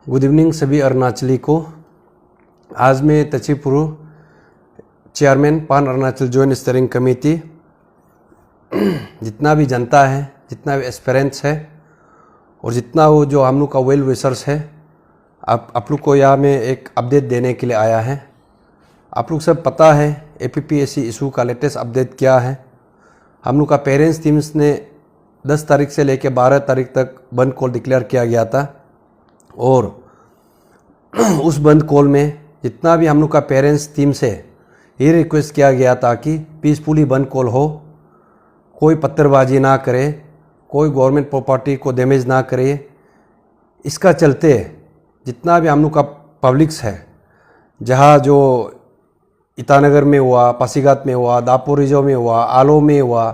Good evening सभी अरुणाचली को। आज मैं तचिपुरु चेयरमैन पान अरुणाचल जॉइंट स्टीयरिंग कमेटी, जितना भी जनता है, जितना भी एस्पिरेंट्स है और जितना वो जो हम लोग का वेल विशर्स है, आप लोग को यहाँ में एक अपडेट देने के लिए आया है। आप लोग सब पता है APPSC इशू का लेटेस्ट अपडेट क्या है। हम लोग का पेरेंट्स टीम्स ने 10 तारीख से लेकर 12 तारीख तक बंद कॉल डिक्लेयर किया गया था और उस बंद कॉल में जितना भी हम लोग का पेरेंट्स टीम से ये रिक्वेस्ट किया गया था कि पीसफुली बंद कॉल हो, कोई पत्थरबाजी ना करे, कोई गवर्नमेंट प्रॉपर्टी को डैमेज ना करे। इसका चलते जितना भी हम लोग का पब्लिक्स है, जहाँ जो ईटानगर में हुआ, पासीघाट में हुआ, दापोरिजो में हुआ, आलो में हुआ,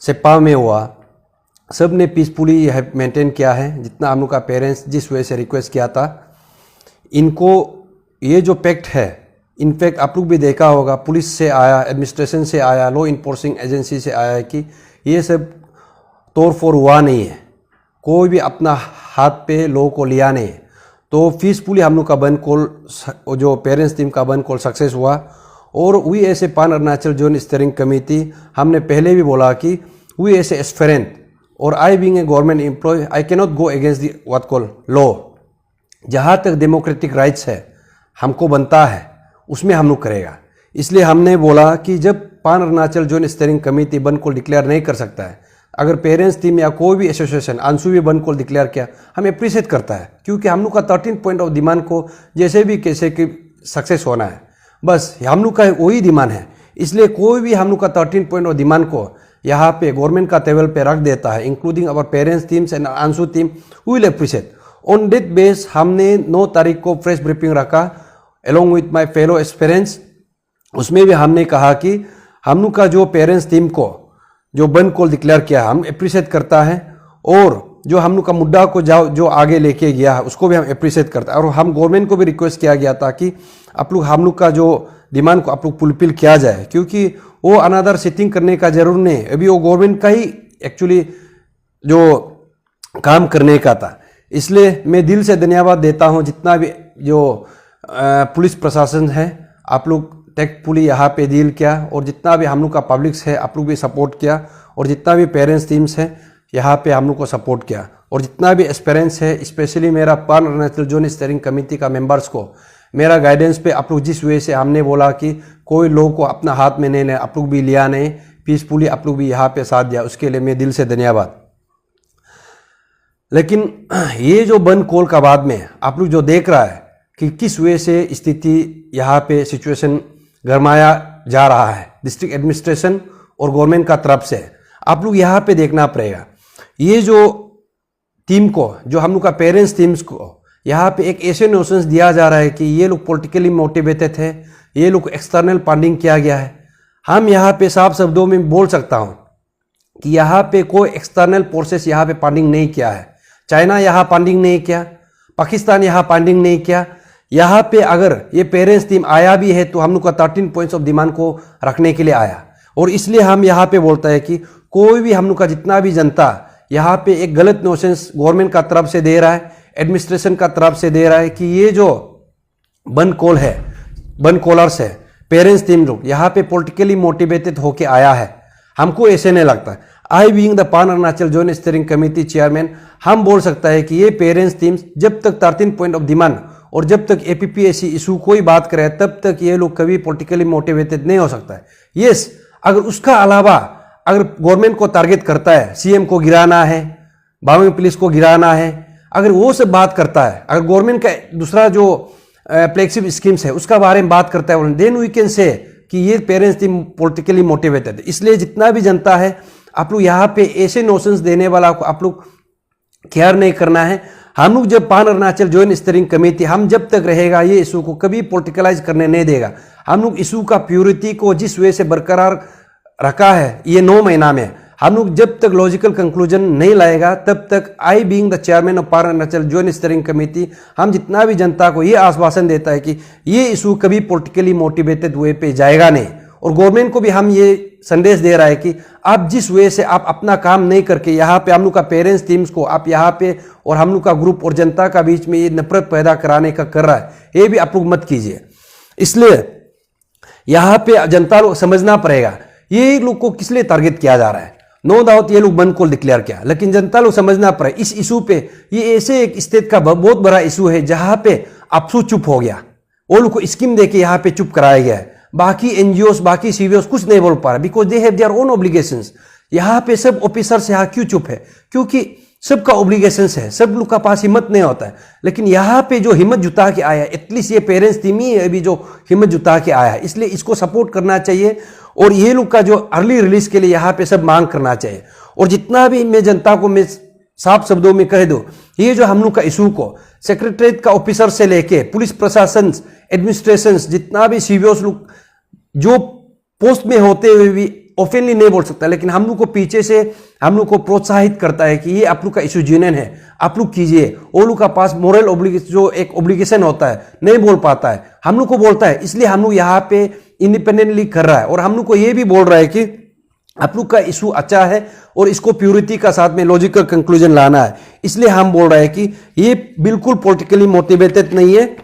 सेप्पा में हुआ, सब ने पीसफुली मेंटेन किया है। जितना हम लोग का पेरेंट्स जिस वजह से रिक्वेस्ट किया था, इनको ये जो पैक्ट है, इनफैक्ट आप लोग भी देखा होगा, पुलिस से आया, एडमिनिस्ट्रेशन से आया, लॉ इन्फोर्सिंग एजेंसी से आया है कि ये सब तोड़ फोड़ हुआ नहीं है, कोई भी अपना हाथ पे लॉ को लिया नहीं है। तो पीसफुली हम लोग का बंद कॉल, जो पेरेंट्स टीम का बंद कॉल सक्सेस हुआ। और वी ऐसे पान अरुणाचल जॉइंट स्टीयरिंग कमेटी, हमने पहले भी बोला कि वी ऐसे एस्पिरेंट और I being a government employ, I cannot go against the what call law. जहाँ तक डेमोक्रेटिक राइट्स है हमको बनता है, उसमें हम लोग करेगा। इसलिए हमने बोला कि जब पान अरुणाचल जॉइंट स्टीयरिंग कमेटी बंद कॉल डिक्लेयर नहीं कर सकता है, अगर पेरेंट्स टीम या कोई भी एसोसिएशन अंशु भी बंद कॉल डिक्लेयर किया, हम अप्रिशिएट करता है, क्योंकि हम लोग का 13 पॉइंट ऑफ डिमांड को जैसे भी कैसे कि सक्सेस होना है, बस हम लोग का वही डिमांड है। इसलिए कोई भी हम लोग का 13 पॉइंट ऑफ डिमांड को यहाँ पे गवर्नमेंट का टेबल पे रख देता है, including our parents teams and Anshu team, we will appreciate. On date base हमने 9 तारीख को प्रेस ब्रीफिंग रखा along with my fellow aspirants. उसमें भी हमने कहा कि हम लोग का जो पेरेंट्स टीम को जो बंद कॉल डिक्लेयर किया, हम अप्रिशिएट करता है, और जो हम लोग का मुद्दा को जो आगे लेके गया है उसको भी हम अप्रिशिएट करता है। और हम गवर्नमेंट को भी रिक्वेस्ट किया गया था कि आप लोग हम लोग का जो डिमांड को आप लोग फुलफिल किया जाए, क्योंकि वो अनदर सिटिंग करने का जरूर नहीं, अभी वो गवर्नमेंट का ही एक्चुअली जो काम करने का था। इसलिए मैं दिल से धन्यवाद देता हूँ जितना भी जो पुलिस प्रशासन है, आप लोग टेक्टफुली यहाँ पे डील किया, और जितना भी हम लोग का पब्लिक्स है आप लोग भी सपोर्ट किया, और जितना भी पेरेंट्स टीम्स है यहाँ पे हम लोग को सपोर्ट किया, और जितना भी एस्पिरेंट्स है, स्पेशली मेरा पान अरुणाचल जॉइंट स्टीयरिंग कमेटी का मेंबर्स को मेरा गाइडेंस पे आप लोग जिस वे से हमने बोला कि कोई लोग को अपना हाथ में नहीं ले, आप लोग भी लिया नहीं, पीसफुली आप लोग भी यहाँ पे साथ दिया, उसके लिए मैं दिल से धन्यवाद। लेकिन ये जो बंद कॉल का बाद में आप लोग जो देख रहा है कि किस वे से स्थिति यहाँ पे सिचुएशन गरमाया जा रहा है डिस्ट्रिक्ट एडमिनिस्ट्रेशन और गवर्नमेंट का तरफ से, आप लोग यहाँ पे देखना पड़ेगा। ये जो टीम को, जो हम लोग का पेरेंट्स टीम्स को यहाँ पे एक ऐसे नोशंस दिया जा रहा है कि ये लोग पॉलिटिकली मोटिवेटेड है, ये लोग एक्सटर्नल फंडिंग किया गया है। हम यहाँ पे साफ शब्दों में बोल सकता हूँ कि यहाँ पे कोई एक्सटर्नल फोर्सेस यहाँ पे फंडिंग नहीं किया है। चाइना यहाँ फंडिंग नहीं किया, पाकिस्तान यहाँ फंडिंग नहीं किया। यहाँ पे अगर ये पेरेंट्स टीम आया भी है तो हम लोग का 13 पॉइंट्स ऑफ डिमांड को रखने के लिए आया, और इसलिए हम यहाँ पे बोलता है कि कोई भी हम लोग का जितना भी जनता यहाँ पे एक गलत नोशंस गवर्नमेंट का तरफ से दे रहा है, एडमिनिस्ट्रेशन का तरफ से दे रहा है कि ये जो बंद कॉल है, बंद कॉलर्स है, पेरेंट्स टीम लोग यहाँ पे पॉलिटिकली मोटिवेटेड होके आया है, हमको ऐसे नहीं लगता। आई बीइंग द पान Arunachal joint steering committee chairman, हम बोल सकता है कि ये पेरेंट्स टीम्स जब तक 13 पॉइंट ऑफ डिमांड और जब तक APPSC इशू कोई बात करे, तब तक ये लोग कभी पॉलिटिकली मोटिवेटेड नहीं हो सकता है। यस, अगर उसका अलावा अगर गवर्नमेंट को टारगेट करता है, CM को गिराना है, बावंग पुलिस को गिराना है, अगर वो सब बात करता है, अगर गवर्नमेंट का दूसरा जो फ्लैगशिप स्कीम्स है उसका बारे में बात करता है, देन वी कैन से कि ये पेरेंट्स टीम पॉलिटिकली मोटिवेटेड है। इसलिए जितना भी जनता है, आप लोग यहाँ पे ऐसे नोशंस देने वाला को आप लोग केयर नहीं करना है। हम लोग जब पान अरुणाचल जॉइंट स्टीयरिंग कमेटी, हम जब तक रहेगा ये इशू को कभी पॉलिटिकलाइज करने नहीं देगा। हम लोग इशू का प्योरिटी को जिस वे से बरकरार रखा है ये 9 महीना में, हम लोग जब तक लॉजिकल कंक्लूजन नहीं लाएगा, तब तक I being the chairman of पान अरुणाचल जॉइंट स्टीयरिंग कमेटी, हम जितना भी जनता को ये आश्वासन देता है कि ये इशू कभी पॉलिटिकली मोटिवेटेड वे पे जाएगा नहीं, और गवर्नमेंट को भी हम ये संदेश दे रहा है कि आप जिस वे से आप अपना काम नहीं करके यहाँ पे हम लोग का पेरेंट्स टीम्स को आप यहाँ पे और हम लोग का ग्रुप और जनता का बीच में ये नफरत पैदा कराने का कर रहा है, ये भी आप लोग मत कीजिए। इसलिए यहाँ पे जनता लोग समझना पड़ेगा ये लोग को किस लिए टारगेट किया जा रहा है। नो डाउट ये लोग बंद कॉल डिक्लेयर किया, लेकिन जनता लोग समझना पड़े इस इशू पे, ये ऐसे एक स्टेट का बहुत बड़ा इशू है जहां पे आपसू चुप हो गया, वो लोग को स्कीम देके यहाँ पे चुप कराया गया है। बाकी एनजीओस बाकी सीवीओस कुछ नहीं बोल पा रहा because they have their own obligations. यहाँ पे सब ऑफिसर्स यहाँ क्यों चुप है, क्योंकि सबका ऑब्लिगेशंस है, सब लोग का पास हिम्मत नहीं होता है। लेकिन यहाँ पे जो हिम्मत जुटा के आया, एटलीस्ट ये पेरेंट्स टीम ही अभी जो हिम्मत जुटा के आया है, इसलिए इसको सपोर्ट करना चाहिए और ये लोग का जो अर्ली रिलीज के लिए यहाँ पे सब मांग करना चाहिए। और जितना भी मैं जनता को मैं साफ शब्दों में कह दूं, ये जो हम लोग का इशू को सेक्रेटरीट का ऑफिसर से लेके पुलिस प्रशासन एडमिनिस्ट्रेशन जितना भी सीवीओस लोग जो पोस्ट में होते हुए भी ओपनली नहीं बोल सकता, लेकिन हम लोग को पीछे से हम लोग को प्रोत्साहित करता है कि ये आप लोग का इशू जेन्युइन है, आप लोग कीजिए। वो लोग का पास मोरल ऑब्लिगेशन जो एक ऑब्लिगेशन होता है नहीं बोल पाता है, हम लोग को बोलता है, इसलिए हम लोग यहाँ पे इंडिपेंडेंटली कर रहा है। और हम लोग को ये भी बोल रहा है कि आप लोग का इशू अच्छा है और इसको प्योरिटी का साथ में लॉजिकल कंक्लूजन लाना है। इसलिए हम बोल रहे हैं कि ये बिल्कुल पॉलिटिकली मोटिवेटेड नहीं है।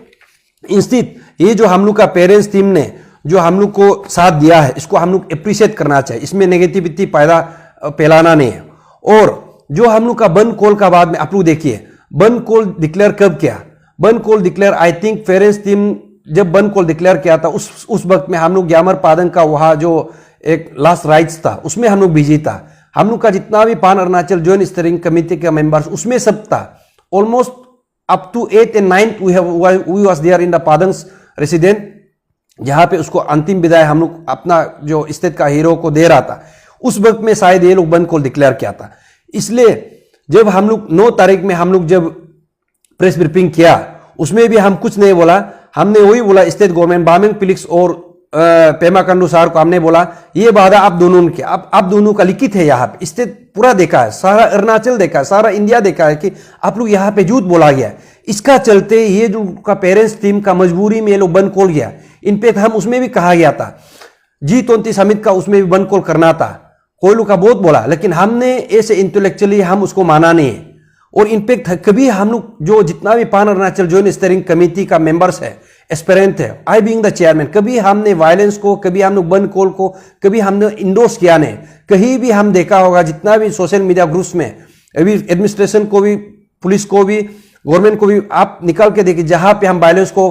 इंस्टेड ये जो हम लोग का पेरेंट्स टीम ने जो हम लोग को साथ दिया है, इसको हम लोग अप्रिशिएट करना चाहिए, इसमें नेगेटिविटी फैलाना नहीं है। और जो हम लोग का बंद कॉल का बाद में आप लोग देखिए, बंद कॉल डिक्लेयर कब किया, बंद call declare I think parents team जब बंद कॉल डिक्लेयर किया था उस वक्त में हम लोग ग्यामर पादन का वहाँ जो एक लास्ट राइट्स था उसमें हम लोग बिजी था। हम लोग का जितना भी pan Arunachal joint steering committee का मेंबर्स उसमें सब था। Almost up to 8 and 9 we was there in the पादंस रेसिडेंट, जहां पे उसको अंतिम विदाई हम लोग अपना जो स्टेट का हीरो को दे रहा था। उस वक्त में शायद ये लोग बंद कॉल डिक्लेयर किया था। इसलिए जब हम लोग 9 तारीख में हम लोग जब प्रेस ब्रीफिंग किया उसमें भी हम कुछ नहीं बोला, हमने वही बोला स्टेट गवर्नमेंट बामेंग पिलिक्स और पेमा खांडू साहब को हमने बोला ये वादा आप दोनों के आप दोनों का लिखित है, यहाँ पे स्टेट पूरा देखा है, सारा अरुणाचल देखा है, सारा इंडिया देखा है कि आप लोग यहाँ पे झूठ बोला गया है। इसका चलते ये जो का पेरेंट्स टीम का मजबूरी में ये लोग बंद कॉल गया। इनफैक्ट हम उसमें भी कहा गया था G20 समिट का उसमें भी बंद कॉल करना था, कोई लोग का बहुत बोला, लेकिन हमने ऐसे इंटेलेक्चुअली हम उसको माना नहीं है। और इनफैक्ट कभी हम लोग जो जितना भी pan Arunachal joint steering committee का मेंबर्स है, एस्पिरेंट है, आई बीइंग द चेयरमैन, कभी हमने वायलेंस को, कभी हम लोग बंद कॉल को कभी हमने इंडोर्स किया नहीं। कहीं भी हम देखा होगा जितना भी सोशल मीडिया ग्रुप्स में अभी एडमिनिस्ट्रेशन को भी, पुलिस को भी, गवर्नमेंट को भी आप निकाल के देखिए जहां पे हम वायलेंस को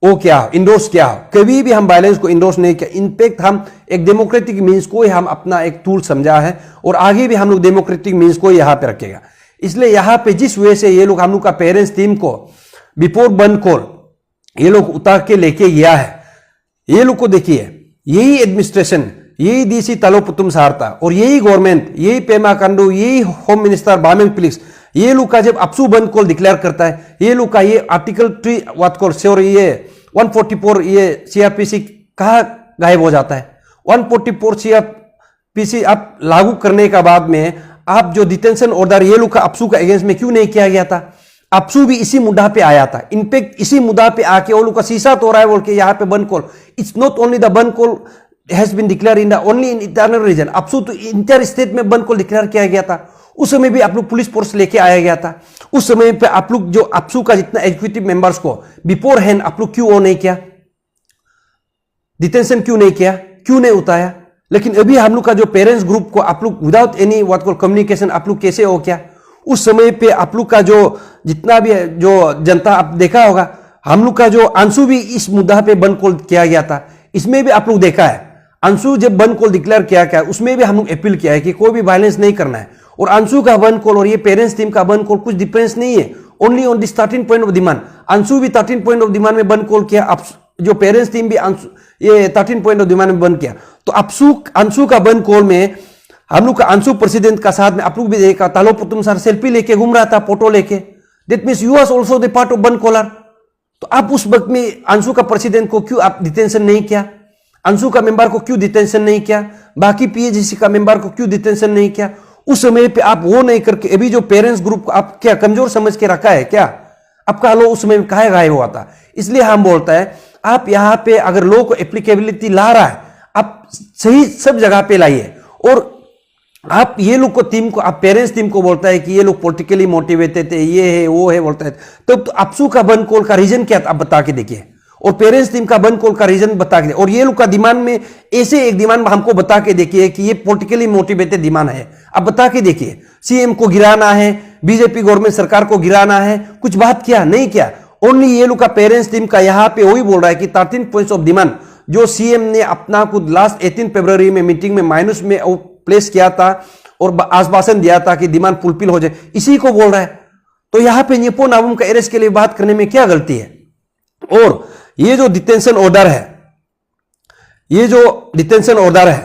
वो क्या इंडोर्स किया, कभी भी हम वायलेंस को इंडोर्स नहीं किया। इनफैक्ट हम एक डेमोक्रेटिक मीन्स को ही हम अपना एक टूल समझा है और आगे भी हम लोग डेमोक्रेटिक मीन्स को यहाँ पे रखेगा। इसलिए यहाँ पे जिस वजह से ये लोग हम लोग का पेरेंट्स टीम को बिफोर बंद कॉल ये लोग उतार के लेके गया है, ये लोग को देखिए, यही एडमिनिस्ट्रेशन, यही डीसी तालोपुतुम सारता और यही गवर्नमेंट, यही पेमा खांडू, यही होम मिनिस्टर बामेंग पिलिक्स, ये लोग का जब अपसू बंद कॉल डिक्लेयर करता है, ये लोग का ये आर्टिकल 3 व्हाट कॉल और ये 144 ये सीआरपीसी कहाँ गायब हो जाता है। 144 सीआरपीसी आप लागू करने का बाद में आप जो डिटेंशन ऑर्डर ये लोग का अपसू का अगेंस्ट में क्यों नहीं किया गया था। अपसू भी इसी मुद्दा पे आया था, इनफैक्ट इसी मुद्दा पे आके वो लोग का शीशा तोड़ा है बोल के यहाँ पे bandh call. It's not only the bandh call has been declare in the only in internal region, अपसू तो इंटर स्टेट में बंद कॉल डिक्लेयर किया गया था। उस समय भी आप लोग पुलिस फोर्स लेके आया गया था। उस समय पे आप लोग जो अपसू का जितना एग्जीक्यूटिव मेंबर्स को बिफोर हैंड आप लोग क्यों वो नहीं किया, डिटेंशन क्यों नहीं किया, क्यों नहीं उतारा। लेकिन अभी हम लोग का जो पेरेंट्स ग्रुप को आप लोग without any what call communication आप लोग कैसे हो क्या। उस समय पे आप लोग का जो जितना भी जो जनता आप देखा होगा, हम लोग का जो अंशु भी इस मुद्दा पे बंद कॉल किया गया था, इसमें भी आप लोग देखा है अंशु जब बंद कॉल डिक्लेयर किया गया उसमें भी हम लोग अपील किया है कि कोई भी वायलेंस नहीं करना है। और अंशु का बंद कॉल और ये पेरेंट्स टीम का बंद कॉल कुछ डिफरेंस नहीं है, only on this 13 point of demand. Anshu भी 13 पॉइंट ऑफ डिमांड में बंद कॉल किया, जो पेरेंट्स टीम भी ये 13 पॉइंट ऑफ डिमांड में बंद किया। तो अंशु का बंद कॉल में हम लोग का अंशु प्रेसिडेंट का साथ में आप लोग भी देखा, तालोपुतुम सर सेल्फी लेके घूम रहा था, फोटो लेके, that means you was also the part of बंद कॉलर। तो आप उस वक्त में अंशु का प्रेसिडेंट को क्यों आप डिटेंशन नहीं किया, अंशु का मेंबर को क्यों डिटेंशन नहीं किया, बाकी पीएचडीसी का मेंबर को क्यों डिटेंशन नहीं किया। उस समय पे आप वो नहीं करके अभी जो पेरेंट्स ग्रुप को आप क्या कमजोर समझ के रखा है क्या, आपका लो उस समय काहे गायब हुआ था। इसलिए हम बोलता है आप यहाँ पे अगर लो को एप्लीकेबिलिटी ला रहा है, आप सही सब जगह पे लाइए। और आप ये लोग को टीम को, आप पेरेंट्स टीम को बोलता है कि ये लोग पॉलिटिकली मोटिवेटेड है, ये है वो है बोलता है, तो अपसू का बंद कॉल का रीजन क्या था आप बता के देखिए, और पेरेंट्स टीम का बंद कॉल का रीजन बता के, और ये लोग का डिमांड में ऐसे एक डिमांड हमको बता के देखिए कि ये पॉलिटिकली मोटिवेटेड डिमांड है, आप बता के देखिए। सीएम को गिराना है, बीजेपी गवर्नमेंट सरकार को गिराना है, कुछ बात किया नहीं किया। ओनली ये लोग का पेरेंट्स टीम का यहां पे वही बोल रहा है कि 13 पॉइंट्स ऑफ डिमांड जो सीएम ने अपना खुद लास्ट 18 फरवरी में मीटिंग में माइनस में प्लेस किया था और आश्वासन दिया था कि डिमांड फुलफिल हो जाए, इसी को बोल रहा है। तो यहां पे न्यीपो नाबम का अरेस्ट के लिए बात करने में क्या गलती है? और ये जो डिटेंशन ऑर्डर है, ये जो डिटेंशन ऑर्डर है,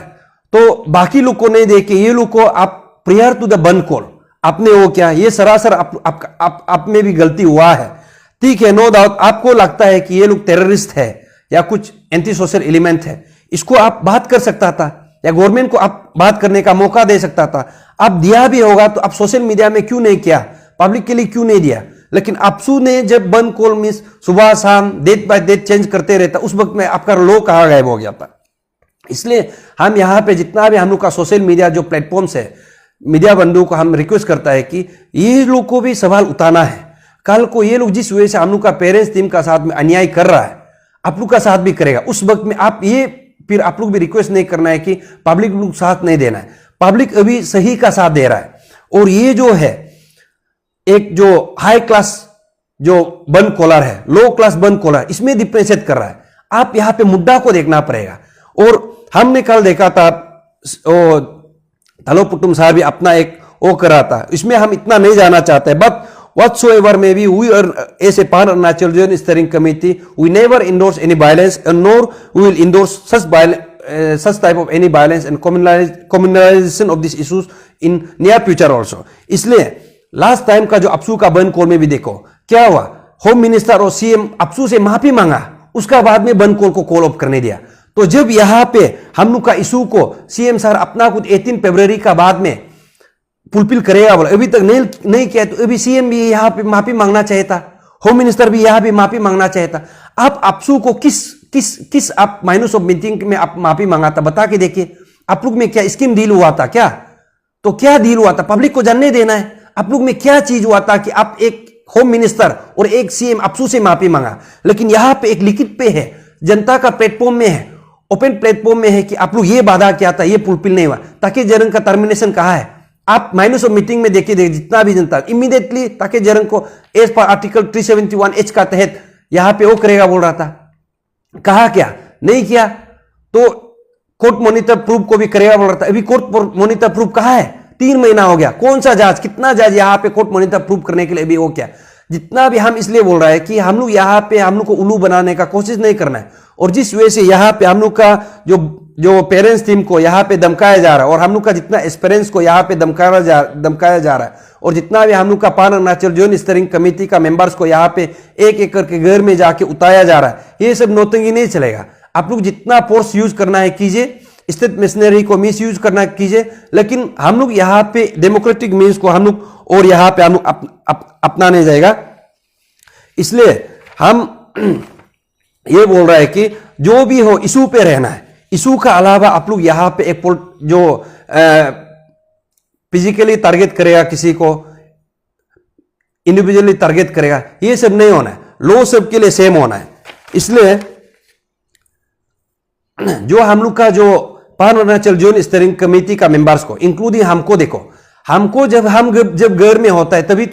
तो बाकी लोग को नहीं देके ये लोग को आप prayer to the bandh call आपने वो क्या, ये सरासर आप में भी गलती हुआ है। ठीक है, नो डाउट आपको लगता है कि ये लोग टेररिस्ट है या कुछ एंटी सोशल एलिमेंट है, इसको आप बात कर सकता था या गवर्नमेंट को आप बात करने का मौका दे सकता था। आप दिया भी होगा तो आप सोशल मीडिया में क्यों नहीं किया, पब्लिक के लिए क्यों नहीं दिया? लेकिन अपसू ने जब बंद कॉल मिस सुबह शाम डेट बाय डेट चेंज करते रहता, उस वक्त में आपका लो कहां गायब हो गया था। इसलिए हम यहां पे जितना भी हम लोग का सोशल मीडिया जो प्लेटफॉर्म्स है, मीडिया बंधुओं को हम रिक्वेस्ट करता है कि ये लोग को भी सवाल उठाना है। कल को ये लोग जिस वजह से हम लोग का पेरेंट्स टीम का साथ में अन्याय कर रहा है, आप लोग का साथ भी करेगा, उस वक्त में आप ये फिर आप लोग भी रिक्वेस्ट नहीं करना है कि पब्लिक लोग साथ नहीं देना है। पब्लिक अभी सही का साथ दे रहा है, और ये जो है एक जो हाई क्लास जो बंद कॉलर है, लो क्लास बंद कॉलर, इसमें डिफरेंशिएट कर रहा है। आप यहां पे मुद्दा को देखना पड़ेगा। और हमने कल देखा था थलो पुटुम साहब भी अपना एक वो करा था, इसमें हम इतना नहीं जाना चाहते, but whatsoever may be, we are as a Pan Arunachal Region Steering Committee, we never endorse any violence, and nor we will endorse such type of any violence and communalization of these issues in near future also. इसलिए last time का जो अपसू का बंद call में भी देखो क्या हुआ, होम मिनिस्टर और सीएम अपसू से माफी मांगा, उसका बाद में बंद कॉल को कॉल ऑफ करने दिया। तो जब यहां पे हम लोग का इशू को सीएम सर अपना कुछ 18 फरवरी का बाद में फुलफिल करेगा बोला, अभी तक नहीं किया, तो अभी सीएम भी यहां पे माफी मांगना चाहिए था, होम मिनिस्टर भी यहां भी माफी मांगना चाहिए था। आप अपसू को किस आप माइनस ऑफ मीटिंग में आप माफी मांगा था, बता के देखिए। आप लोग में क्या स्कीम डील हुआ था क्या? तो क्या डील हुआ था, पब्लिक को जानने देना है। आप लोग में क्या चीज हुआ था कि आप एक होम मिनिस्टर और एक सीएम अपसू से माफी मांगा, लेकिन यहां पे एक लिखित पे है, जनता का प्लेटफॉर्म में है, ओपन प्लेटफॉर्म में है कि आप लोग ये वादा किया था, ये फुलफिल नहीं हुआ। ताकि जरंग का टर्मिनेशन कहा है, आप माइनस ऑफ मीटिंग में देखिए जितना भी जनता इमीडिएटली ताकि जरंग को एज पर आर्टिकल 371H का तहत यहां पे वो करेगा बोल रहा था, कहा क्या नहीं किया। तो कोर्ट मॉनिटर प्रूफ को भी करेगा बोल रहा था, अभी कोर्ट मॉनिटर प्रूफ कहा है, 3 महीना हो गया, कौन सा जज, कितना जज यहां पे कोर्ट मॉनिटर प्रूफ करने के लिए भी वो क्या। जितना भी हम इसलिए बोल रहा है कि हम लोग यहां पे हम लोग को उल्लू बनाने का कोशिश नहीं करना है, और जिस वजह से यहां पे हम लोग का जो पेरेंट्स टीम को यहां पे धमकाया जा रहा है, और हम लोग का जितना एस्पिरेंट्स को यहां पे धमकाया जा रहा है, और जितना भी हम लोग का पान अरुणाचल जोन स्टीयरिंग कमेटी का मेंबर्स को यहां पे एक एक करके घर में जाके उतारा जा रहा है, ये सब नौतंगी नहीं चलेगा। आप लोग जितना फोर्स यूज करना है कीजिए, स्टेट मशीनरी को मिस यूज करना कीजिए, लेकिन हम लोग यहां पे डेमोक्रेटिक मीन्स को हम लोग और यहां पे हम लोग अपनाने जाएगा। इसलिए हम ये बोल रहा है कि जो भी हो इशू पे रहना है, इशू का अलावा आप लोग यहां पे एक जो फिजिकली टारगेट करेगा, किसी को इंडिविजुअली टारगेट करेगा, ये सब नहीं होना है, लो सबके लिए सेम होना है। इसलिए जो हम लोग का जो पान अरुणाचल जोन स्टीयरिंग कमेटी का मेंबर्स को इंक्लूडिंग हमको देखो, हमको जब घर में होता है तभी तो